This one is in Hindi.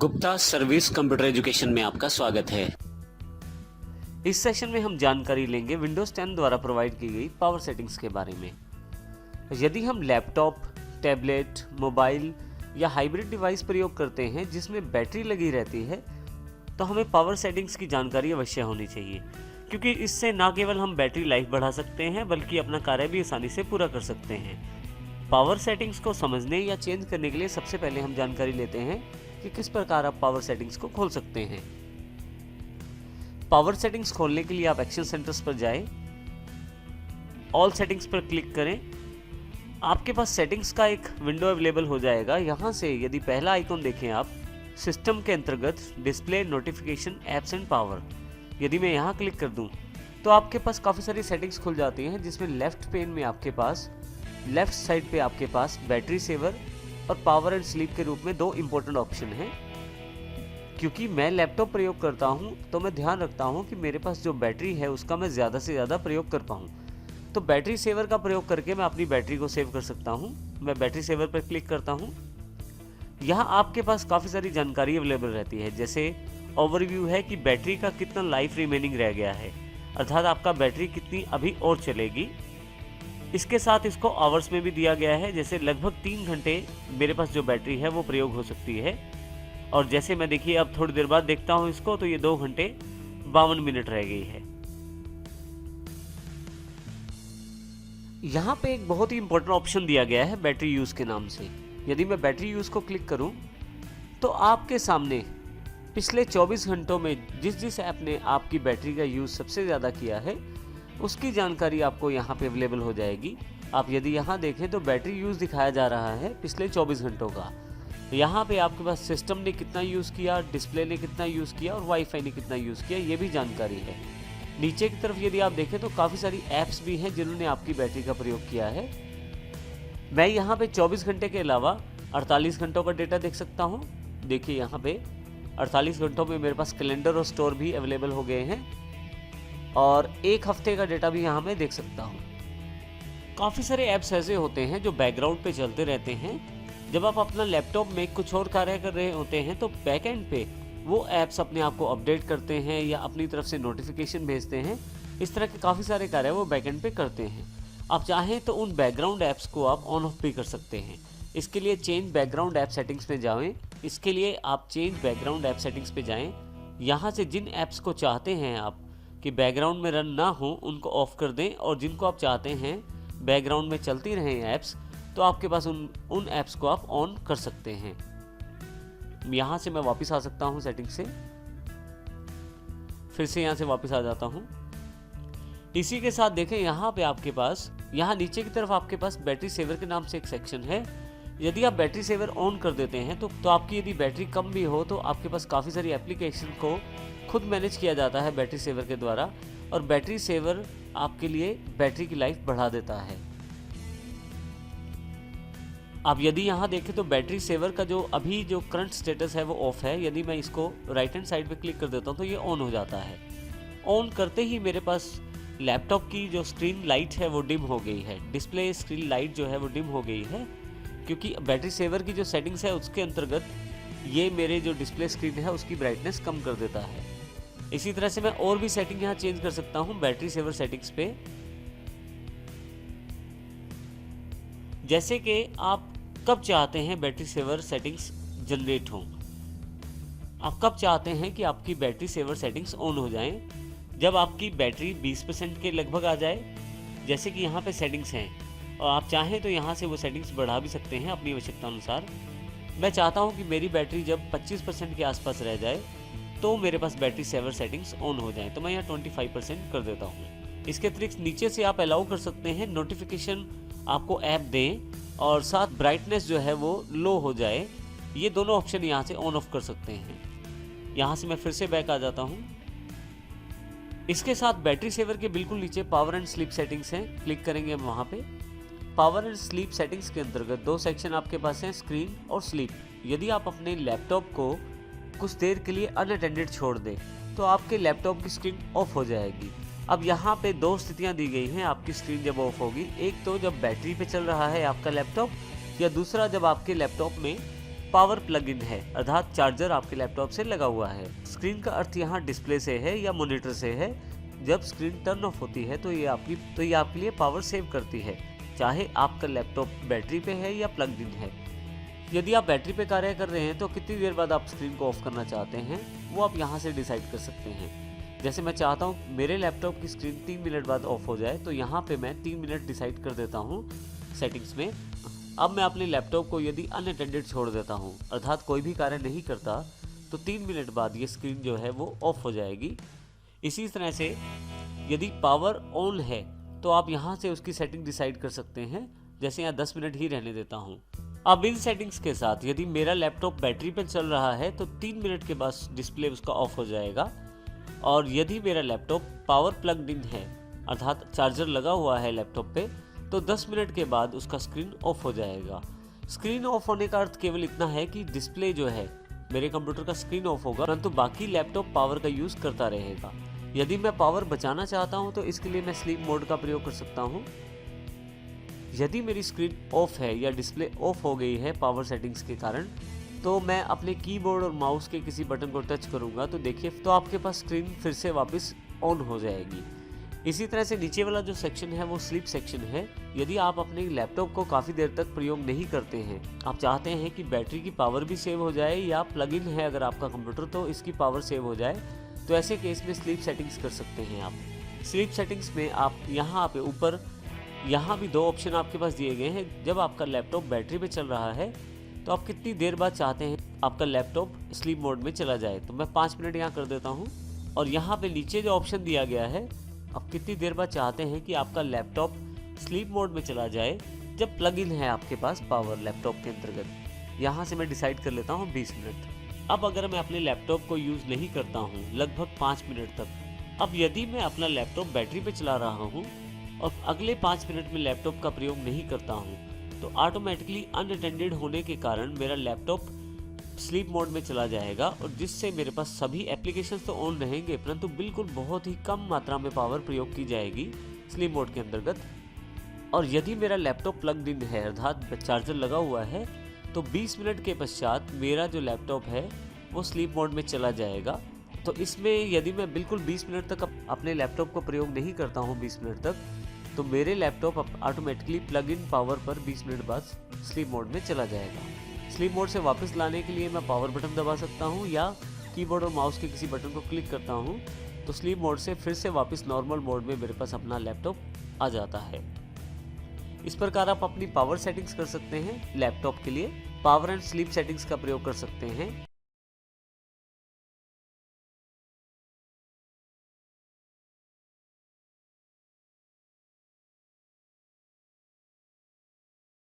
गुप्ता सर्विस कंप्यूटर एजुकेशन में आपका स्वागत है। इस सेशन में हम जानकारी लेंगे विंडोज 10 द्वारा प्रोवाइड की गई पावर सेटिंग्स के बारे में। यदि हम लैपटॉप, टैबलेट, मोबाइल या हाइब्रिड डिवाइस प्रयोग करते हैं जिसमें बैटरी लगी रहती है, तो हमें पावर सेटिंग्स की जानकारी अवश्य होनी चाहिए, क्योंकि इससे न केवल हम बैटरी लाइफ बढ़ा सकते हैं बल्कि अपना कार्य भी आसानी से पूरा कर सकते हैं। पावर सेटिंग्स को समझने या चेंज करने के लिए सबसे पहले हम जानकारी लेते हैं कि किस प्रकार आप पावर सेटिंग्स को खोल सकते हैं। पावर सेटिंग्स खोलने के लिए आप एक्शन सेंटर्स पर जाएं, ऑल सेटिंग्स पर क्लिक करें। आपके पास सेटिंग्स का एक विंडो अवेलेबल हो जाएगा। यहाँ से यदि पहला आइकॉन देखें आप, सिस्टम के अंतर्गत display, notification, apps and power, यदि मैं यहाँ क्लिक कर दूँ तो आपके पास काफ़ी सारी सेटिंग्स खुल जाती हैं, जिसमें लेफ्ट पेन में आपके पास लेफ्ट साइड पे आपके पास बैटरी सेवर और पावर एंड स्लीप के रूप में दो इम्पोर्टेंट ऑप्शन हैं। क्योंकि मैं लैपटॉप प्रयोग करता हूं, तो मैं ध्यान रखता हूं कि मेरे पास जो बैटरी है उसका मैं ज़्यादा से ज़्यादा प्रयोग कर पाऊं। तो बैटरी सेवर का प्रयोग करके मैं अपनी बैटरी को सेव कर सकता हूं। मैं बैटरी सेवर पर क्लिक करता हूं। यहाँ आपके पास काफ़ी सारी जानकारी अवेलेबल रहती है, जैसे ओवरव्यू है कि बैटरी का कितना लाइफ रिमेनिंग रह गया है, अर्थात आपका बैटरी कितनी अभी और चलेगी। इसके साथ इसको आवर्स में भी दिया गया है, जैसे लगभग 3 घंटे मेरे पास जो बैटरी है वो प्रयोग हो सकती है। और जैसे मैं देखिए अब थोड़ी देर बाद देखता हूँ इसको, तो ये 2 घंटे 52 मिनट रह गई है। यहाँ पे एक बहुत ही इंपॉर्टेंट ऑप्शन दिया गया है बैटरी यूज के नाम से। यदि मैं बैटरी यूज को क्लिक करूँ तो आपके सामने पिछले 24 घंटों में जिस ऐप ने आपकी बैटरी का यूज सबसे ज़्यादा किया है उसकी जानकारी आपको यहाँ पे अवेलेबल हो जाएगी। आप यदि यहाँ देखें तो बैटरी यूज़ दिखाया जा रहा है पिछले 24 घंटों का। यहाँ पे आपके पास सिस्टम ने कितना यूज़ किया, डिस्प्ले ने कितना यूज़ किया और वाईफाई ने कितना यूज़ किया, ये भी जानकारी है। नीचे की तरफ यदि आप देखें तो काफ़ी सारी ऐप्स भी हैं जिन्होंने आपकी बैटरी का प्रयोग किया है। मैं यहाँ पे 24 घंटे के अलावा 48 घंटों का डेटा देख सकता हूँ। देखिए यहाँ पे 48 घंटों में मेरे पास कैलेंडर और स्टोर भी अवेलेबल हो गए हैं, और 1 हफ्ते का डेटा भी यहाँ मैं देख सकता हूँ। काफ़ी सारे ऐप्स ऐसे होते हैं जो बैकग्राउंड पे चलते रहते हैं। जब आप अपना लैपटॉप में कुछ और कार्य कर रहे होते हैं तो बैकएंड पे वो ऐप्स अपने आप को अपडेट करते हैं या अपनी तरफ से नोटिफिकेशन भेजते हैं। इस तरह के काफ़ी सारे कार्य वो बैकएंड पे करते हैं। आप चाहें तो उन बैकग्राउंड ऐप्स को आप ऑन ऑफ भी कर सकते हैं। इसके लिए चेंज बैकग्राउंड ऐप सेटिंग्स में जाएं। इसके लिए आप चेंज बैकग्राउंड ऐप सेटिंग्स पे जाएं। यहाँ से जिन ऐप्स को चाहते हैं आप कि बैकग्राउंड में रन ना हो उनको ऑफ कर दें, और जिनको आप चाहते हैं बैकग्राउंड में चलती रहें ऐप्स, तो आपके पास उन ऐप्स को आप ऑन कर सकते हैं। यहाँ से मैं वापस आ सकता हूँ सेटिंग से, फिर से यहाँ से वापस आ जाता हूँ। इसी के साथ देखें यहाँ पे आपके पास, यहाँ नीचे की तरफ आपके पास बैटरी सेवर के नाम से एक सेक्शन है। यदि आप बैटरी सेवर ऑन कर देते हैं तो आपकी यदि बैटरी कम भी हो तो आपके पास काफ़ी सारी एप्लीकेशन को खुद मैनेज किया जाता है बैटरी सेवर के द्वारा, और बैटरी सेवर आपके लिए बैटरी की लाइफ बढ़ा देता है। अब यदि यहाँ देखें तो बैटरी सेवर का जो अभी जो करंट स्टेटस है वो ऑफ है। यदि मैं इसको राइट हैंड साइड पे क्लिक कर देता हूँ तो ये ऑन हो जाता है। ऑन करते ही मेरे पास लैपटॉप की जो स्क्रीन लाइट है वो डिम हो गई है, डिस्प्ले स्क्रीन लाइट जो है वो डिम हो गई है, क्योंकि बैटरी सेवर की जो सेटिंग्स है उसके अंतर्गत ये मेरे जो डिस्प्ले स्क्रीन है उसकी ब्राइटनेस कम कर देता है। इसी तरह से मैं और भी सेटिंग यहाँ चेंज कर सकता हूँ बैटरी सेवर सेटिंग्स पे। जैसे कि आप कब चाहते हैं बैटरी सेवर सेटिंग्स जनरेट हों, आप कब चाहते हैं कि आपकी बैटरी सेवर सेटिंग्स ऑन हो जाएं, जब आपकी बैटरी 20% के लगभग आ जाए, जैसे कि यहाँ पे सेटिंग्स हैं, और आप चाहें तो यहाँ से वो सेटिंग्स बढ़ा भी सकते हैं अपनी आवश्यकता अनुसार। मैं चाहता हूँ कि मेरी बैटरी जब 25% के आसपास रह जाए तो मेरे पास बैटरी सेवर सेटिंग्स ऑन हो जाएं, तो मैं यहाँ 25% कर देता हूँ। इसके अतिरिक्त नीचे से आप अलाउ कर सकते हैं नोटिफिकेशन आपको ऐप दें और साथ ब्राइटनेस जो है वो लो हो जाए। ये दोनों ऑप्शन यहाँ से ऑन ऑफ कर सकते हैं। यहाँ से मैं फिर से बैक आ जाता हूँ। इसके साथ बैटरी सेवर के बिल्कुल नीचे पावर एंड स्लीप सेटिंग्स हैं, क्लिक करेंगे हम वहाँ पे। पावर एंड स्लीप सेटिंग्स के अंतर्गत 2 सेक्शन आपके पास हैं, स्क्रीन और स्लीप। यदि आप अपने लैपटॉप को कुछ देर के लिए अनअटेंडेड छोड़ दें तो आपके लैपटॉप की स्क्रीन ऑफ हो जाएगी। अब यहाँ पे 2 स्थितियाँ दी गई हैं आपकी स्क्रीन जब ऑफ होगी। एक तो जब बैटरी पे चल रहा है आपका लैपटॉप, या दूसरा जब आपके लैपटॉप में पावर प्लग इन है, अर्थात चार्जर आपके लैपटॉप से लगा हुआ है। स्क्रीन का अर्थ यहाँ डिस्प्ले से है या मॉनिटर से है। जब स्क्रीन टर्न ऑफ होती है तो ये आपके लिए पावर सेव करती है, चाहे आपका लैपटॉप बैटरी पे है या प्लग इन है। यदि आप बैटरी पे कार्य कर रहे हैं तो कितनी देर बाद आप स्क्रीन को ऑफ करना चाहते हैं वो आप यहाँ से डिसाइड कर सकते हैं। जैसे मैं चाहता हूँ मेरे लैपटॉप की स्क्रीन 3 मिनट बाद ऑफ हो जाए, तो यहाँ पे मैं 3 मिनट डिसाइड कर देता हूँ सेटिंग्स में। अब मैं अपने लैपटॉप को यदि अनअटेंडेड छोड़ देता हूँ, अर्थात कोई भी कार्य नहीं करता, तो 3 मिनट बाद ये स्क्रीन जो है वो ऑफ हो जाएगी। इसी तरह से यदि पावर ऑन है तो आप यहाँ से उसकी सेटिंग डिसाइड कर सकते हैं। जैसे यहाँ 10 मिनट ही रहने देता हूँ। अब इन सेटिंग्स के साथ यदि मेरा लैपटॉप बैटरी पर चल रहा है तो 3 मिनट के बाद डिस्प्ले उसका ऑफ हो जाएगा। और यदि मेरा लैपटॉप पावर प्लग इन है, अर्थात चार्जर लगा हुआ है लैपटॉप पे, तो 10 मिनट के बाद उसका स्क्रीन ऑफ हो जाएगा। स्क्रीन ऑफ होने का अर्थ केवल इतना है कि डिस्प्ले जो है मेरे कंप्यूटर का स्क्रीन ऑफ होगा, परंतु बाकी लैपटॉप पावर का यूज़ करता रहेगा। यदि मैं पावर बचाना चाहता हूं तो इसके लिए मैं स्लीप मोड का प्रयोग कर सकता हूं। यदि मेरी स्क्रीन ऑफ है या डिस्प्ले ऑफ हो गई है पावर सेटिंग्स के कारण, तो मैं अपने कीबोर्ड और माउस के किसी बटन को टच करूंगा तो देखिए तो आपके पास स्क्रीन फिर से वापस ऑन हो जाएगी। इसी तरह से नीचे वाला जो सेक्शन है वो स्लीप सेक्शन है। यदि आप अपने लैपटॉप को काफ़ी देर तक प्रयोग नहीं करते हैं, आप चाहते हैं कि बैटरी की पावर भी सेव हो जाए, या प्लग इन है अगर आपका कंप्यूटर तो इसकी पावर सेव हो जाए, तो ऐसे केस में स्लीप सेटिंग्स कर सकते हैं आप। स्लीप सेटिंग्स में आप यहाँ पे ऊपर यहाँ भी 2 ऑप्शन आपके पास दिए गए हैं। जब आपका लैपटॉप बैटरी पे चल रहा है तो आप कितनी देर बाद चाहते हैं आपका लैपटॉप स्लीप मोड में चला जाए, तो मैं 5 मिनट यहाँ कर देता हूँ। और यहाँ पे नीचे जो ऑप्शन दिया गया है, आप कितनी देर बाद चाहते हैं कि आपका लैपटॉप स्लीप मोड में चला जाए जब प्लग इन है आपके पास पावर लैपटॉप के अंतर्गत। यहाँ से मैं डिसाइड कर लेता हूँ 20 मिनट। अब अगर मैं अपने लैपटॉप को यूज़ नहीं करता हूँ लगभग 5 मिनट तक, अब यदि मैं अपना लैपटॉप बैटरी पे चला रहा हूँ और अगले 5 मिनट में लैपटॉप का प्रयोग नहीं करता हूँ, तो ऑटोमेटिकली अनअटेंडेड होने के कारण मेरा लैपटॉप स्लीप मोड में चला जाएगा, और जिससे मेरे पास सभी एप्लीकेशंस तो ऑन रहेंगे परंतु बिल्कुल बहुत ही कम मात्रा में पावर प्रयोग की जाएगी स्लीप मोड के अंतर्गत। और यदि मेरा लैपटॉप प्लग इन है, अर्थात चार्जर लगा हुआ है, तो 20 मिनट के पश्चात मेरा जो लैपटॉप है वो स्लीप मोड में चला जाएगा। तो इसमें यदि मैं बिल्कुल 20 मिनट तक अपने लैपटॉप को प्रयोग नहीं करता हूँ 20 मिनट तक, तो मेरे laptop automatically plug in power पर 20 मिनट बाद स्लीप मोड में चला जाएगा। स्लीप मोड से वापस लाने के लिए मैं पावर बटन दबा सकता हूँ या कीबोर्ड और माउस के किसी बटन को क्लिक करता हूँ, तो स्लीप मोड से फिर से वापस नॉर्मल मोड में मेरे पास अपना लैपटॉप आ जाता है। इस प्रकार आप अपनी पावर सेटिंग्स कर सकते हैं। लैपटॉप के लिए पावर एंड स्लीप सेटिंग्स का प्रयोग कर सकते हैं।